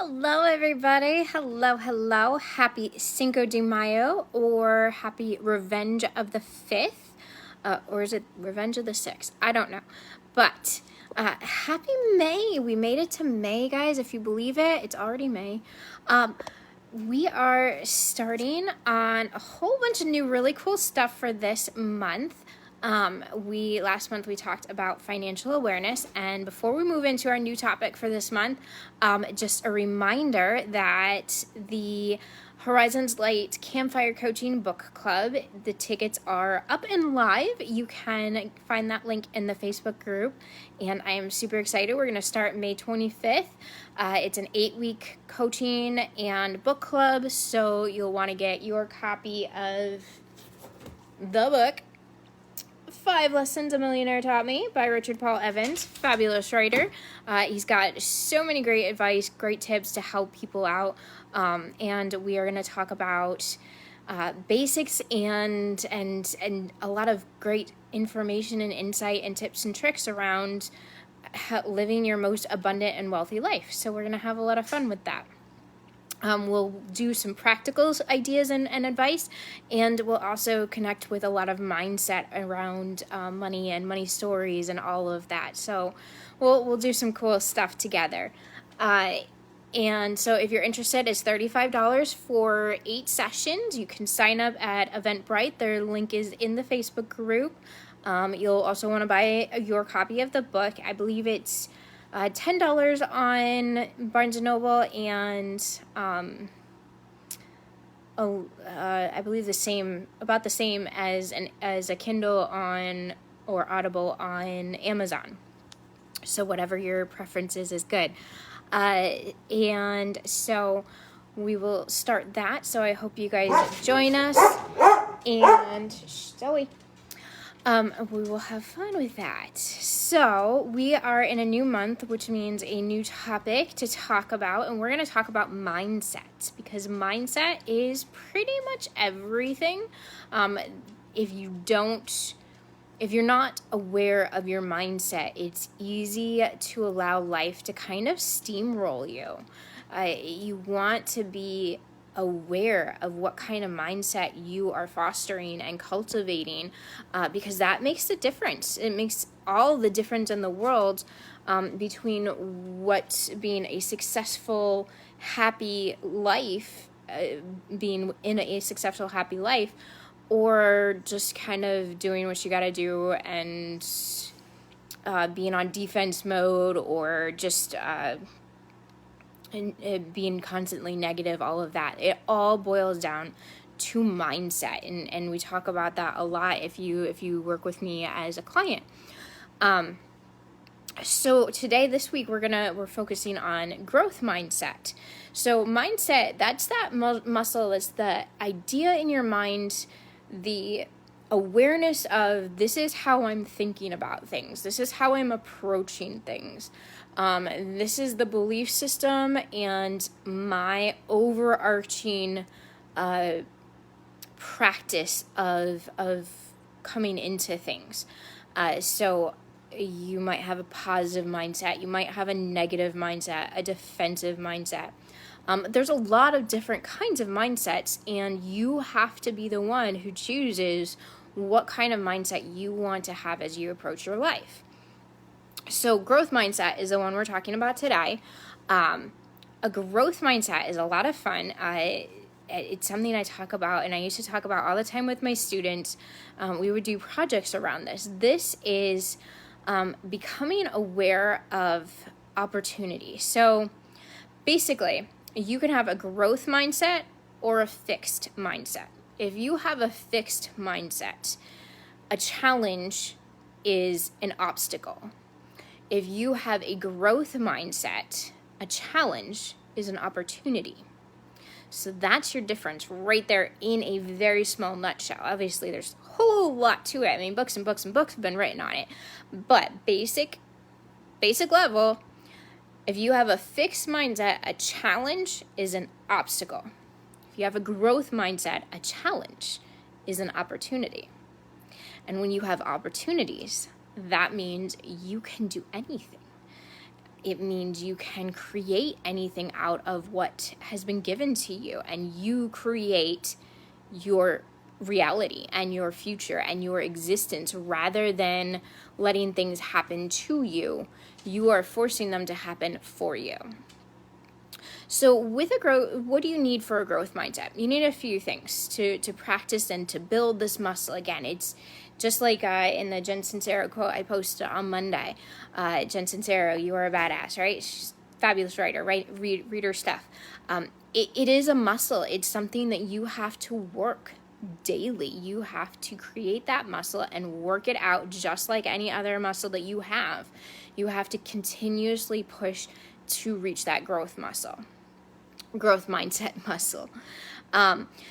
Hello, everybody. Hello. Happy Cinco de Mayo, or happy Revenge of the 5th, or is it Revenge of the 6th? I don't know. But happy May. We made it to May, guys. If you believe it, it's already May. We are starting on a whole bunch of new really cool stuff for this month. Last month we talked about financial awareness, and before we move into our new topic for this month, just a reminder that the Horizons Light Campfire Coaching Book Club, the tickets are up and live. You can find that link in the Facebook group, and I am super excited. We're going to start May 25th. It's an 8-week coaching and book club, so you'll want to get your copy of the book 5 Lessons a Millionaire Taught Me by Richard Paul Evans, fabulous writer. He's got so many great advice, great tips to help people out, and we are going to talk about basics and a lot of great information and insight and tips and tricks around living your most abundant and wealthy life. So we're going to have a lot of fun with that. We'll do some practical ideas and advice, and we'll also connect with a lot of mindset around money and money stories and all of that. So we'll do some cool stuff together. And so if you're interested, it's $35 for 8 sessions. You can sign up at Eventbrite. Their link is in the Facebook group. You'll also want to buy your copy of the book. I believe it's $10 on Barnes & Noble, and I believe about the same as a Kindle on or Audible on Amazon. So whatever your preference is good. And so we will start that. So I hope you guys join us, and Zoe. We will have fun with that. So we are in a new month, which means a new topic to talk about, and we're going to talk about mindset, because mindset is pretty much everything. If you're not aware of your mindset, it's easy to allow life to kind of steamroll you. You want to be aware of what kind of mindset you are fostering and cultivating, because that makes a difference. It makes all the difference in the world between what being a successful, happy life, being in a successful, happy life, or just kind of doing what you gotta do and being on defense mode, or just and being constantly negative, all of that. It all boils down to mindset, and we talk about that a lot if you work with me as a client. So today, this week, we're focusing on growth mindset. So mindset, that's that muscle, that's the idea in your mind, the awareness of, this is how I'm thinking about things, this is how I'm approaching things. This is the belief system and my overarching practice of coming into things. So you might have a positive mindset, you might have a negative mindset, a defensive mindset. There's a lot of different kinds of mindsets, and you have to be the one who chooses what kind of mindset you want to have as you approach your life. So growth mindset is the one we're talking about today. A growth mindset is a lot of fun. It's something I talk about, and I used to talk about all the time with my students. We would do projects around this. This is becoming aware of opportunity. So basically, you can have a growth mindset or a fixed mindset. If you have a fixed mindset, a challenge is an obstacle. If you have a growth mindset, a challenge is an opportunity. So that's your difference right there in a very small nutshell. Obviously, there's a whole lot to it. I mean, books and books and books have been written on it. But basic level, if you have a fixed mindset, a challenge is an obstacle. If you have a growth mindset, a challenge is an opportunity. And when you have opportunities, that means you can do anything. It means you can create anything out of what has been given to you, and you create your reality and your future and your existence rather than letting things happen to you. You are forcing them to happen for you. So with a growth, what do you need for a growth mindset? You need a few things to practice and to build this muscle. Again, it's just like in the Jen Sincero quote I posted on Monday. Jen Sincero, you are a badass, right? She's a fabulous writer, right? Read her stuff. It is a muscle. It's something that you have to work daily. You have to create that muscle and work it out just like any other muscle that you have. You have to continuously push to reach that growth mindset muscle.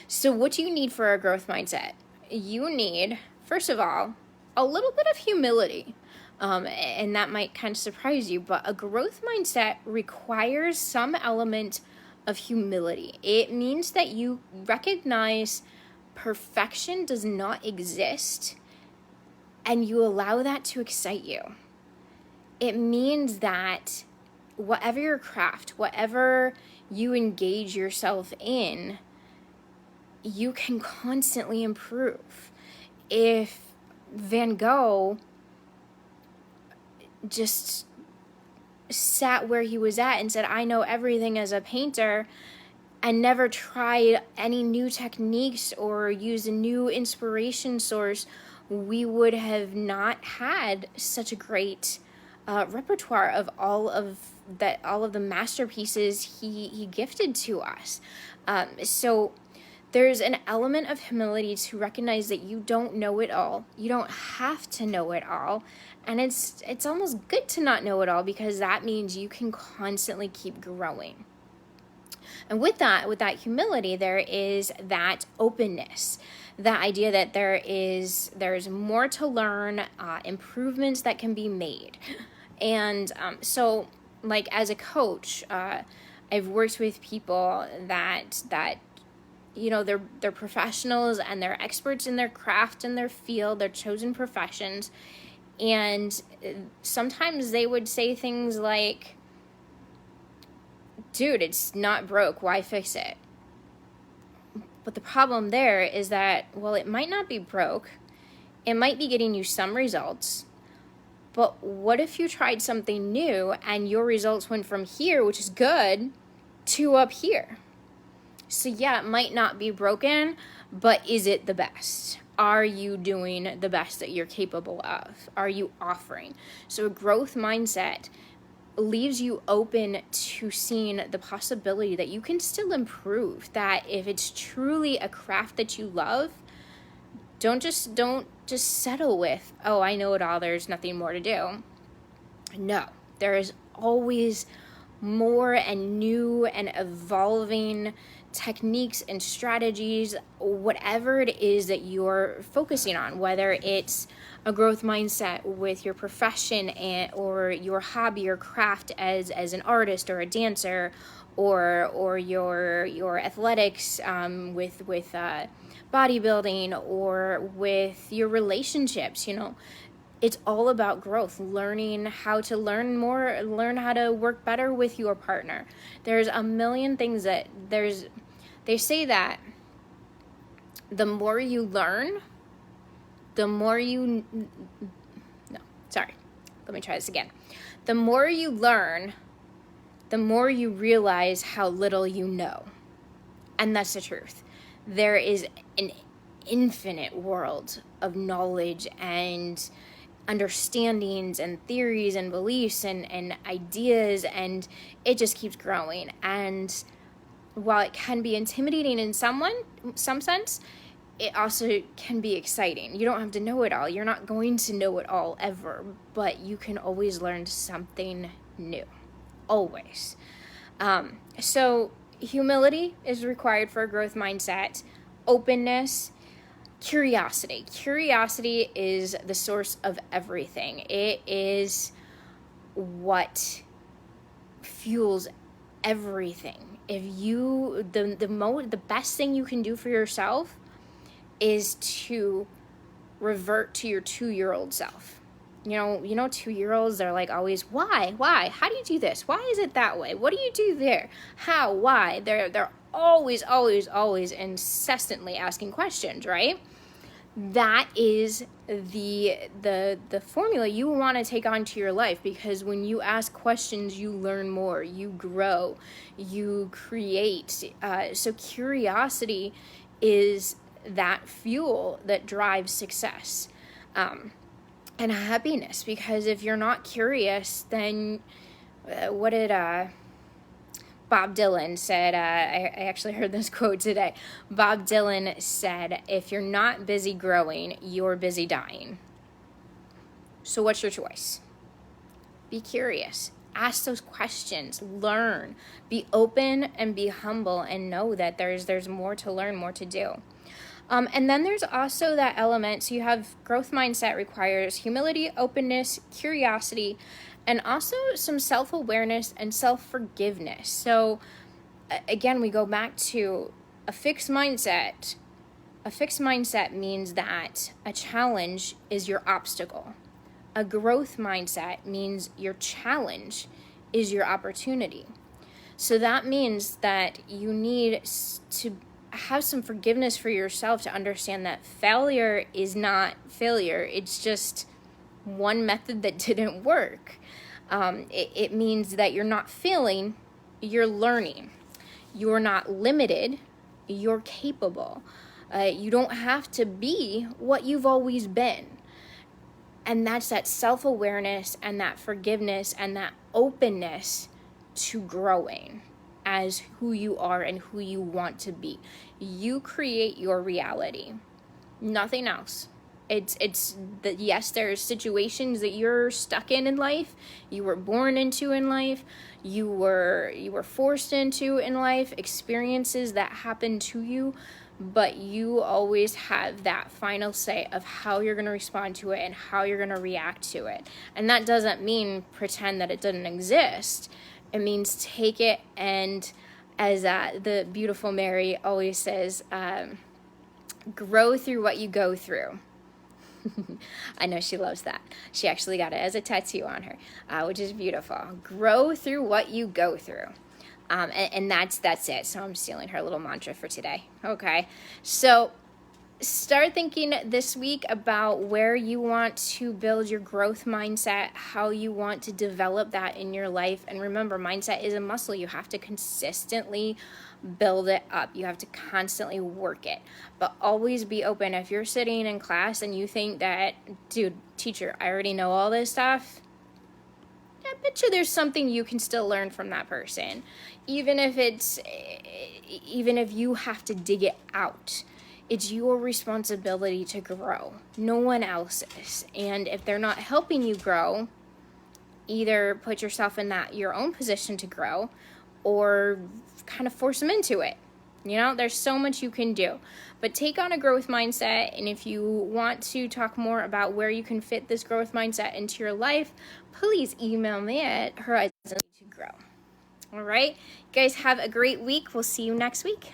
So what do you need for a growth mindset? You need, first of all, a little bit of humility. And that might kind of surprise you, but a growth mindset requires some element of humility. It means that you recognize perfection does not exist and you allow that to excite you. It means that whatever your craft, whatever you engage yourself in, you can constantly improve. If Van Gogh just sat where he was at and said, I know everything as a painter, and never tried any new techniques or used a new inspiration source, we would have not had such a great repertoire of all of the masterpieces he gifted to us. So there's an element of humility to recognize that you don't know it all. You don't have to know it all. And it's almost good to not know it all, because that means you can constantly keep growing. And with that humility, there is that openness, the idea that there's more to learn, improvements that can be made. And so, like, as a coach, I've worked with people that you know, they're professionals and they're experts in their craft and their field, their chosen professions, and sometimes they would say things like, dude, it's not broke, why fix it? But the problem there is that, well, it might not be broke, it might be getting you some results, but what if you tried something new and your results went from here, which is good, to up here? So yeah, it might not be broken, but is it the best? Are you doing the best that you're capable of? Are you offering? So a growth mindset leaves you open to seeing the possibility that you can still improve, that if it's truly a craft that you love, don't just settle with, oh, I know it all, there's nothing more to do. No, there is always more and new and evolving techniques and strategies, whatever it is that you're focusing on, whether it's a growth mindset with your profession or your hobby or craft as an artist or a dancer, or your athletics with bodybuilding, or with your relationships. You know, it's all about growth, learning how to learn more, learn how to work better with your partner. There's a million things they say that the more you learn, the more you, no, sorry, let me try this again. The more you learn, the more you realize how little you know. And that's the truth. There is an infinite world of knowledge and understandings and theories and beliefs and ideas, and it just keeps growing. And while it can be intimidating in some sense, it also can be exciting. You don't have to know it all. You're not going to know it all ever, but you can always learn something new. Always. So humility is required for a growth mindset. Openness, curiosity. Curiosity is the source of everything. It is what fuels everything. If you, the best thing you can do for yourself is to revert to your 2-year-old self. You know, 2-year-olds, they're like always, why? How do you do this? Why is it that way? What do you do there? How? Why? They're always incessantly asking questions, right? That is the formula you want to take onto your life, because when you ask questions, you learn more, you grow, you create. So curiosity is that fuel that drives success. And happiness, because if you're not curious, then what did Bob Dylan said? I actually heard this quote today. Bob Dylan said, if you're not busy growing, you're busy dying. So what's your choice? Be curious. Ask those questions. Learn. Be open and be humble, and know that there's more to learn, more to do. And then there's also that element. So you have growth mindset requires humility, openness, curiosity, and also some self-awareness and self-forgiveness. So again, we go back to a fixed mindset. A fixed mindset means that a challenge is your obstacle. A growth mindset means your challenge is your opportunity. So that means that you need to have some forgiveness for yourself to understand that failure is not failure. It's just one method that didn't work. It means that you're not failing, you're learning. You're not limited, you're capable. You don't have to be what you've always been. And that's that self-awareness and that forgiveness and that openness to growing as who you are and who you want to be. You create your reality, nothing else. It's that, yes, there's situations that you're stuck in life, you were born into in life, you were forced into in life, experiences that happen to you, but you always have that final say of how you're going to respond to it and how you're going to react to it. And that doesn't mean pretend that it doesn't exist. It means take it, and as the beautiful Mary always says, grow through what you go through. I know she loves that. She actually got it as a tattoo on her, which is beautiful. Grow through what you go through. And that's it. So I'm stealing her little mantra for today. Okay. So start thinking this week about where you want to build your growth mindset, how you want to develop that in your life. And remember, mindset is a muscle. You have to consistently build it up. You have to constantly work it. But always be open. If you're sitting in class and you think that, dude, teacher, I already know all this stuff, I bet you there's something you can still learn from that person. Even if you have to dig it out. It's your responsibility to grow, no one else's. And if they're not helping you grow, either put yourself in your own position to grow, or kind of force them into it. There's so much you can do. But take on a growth mindset, and if you want to talk more about where you can fit this growth mindset into your life, please email me at horizons to grow. All right, you guys have a great week. We'll see you next week.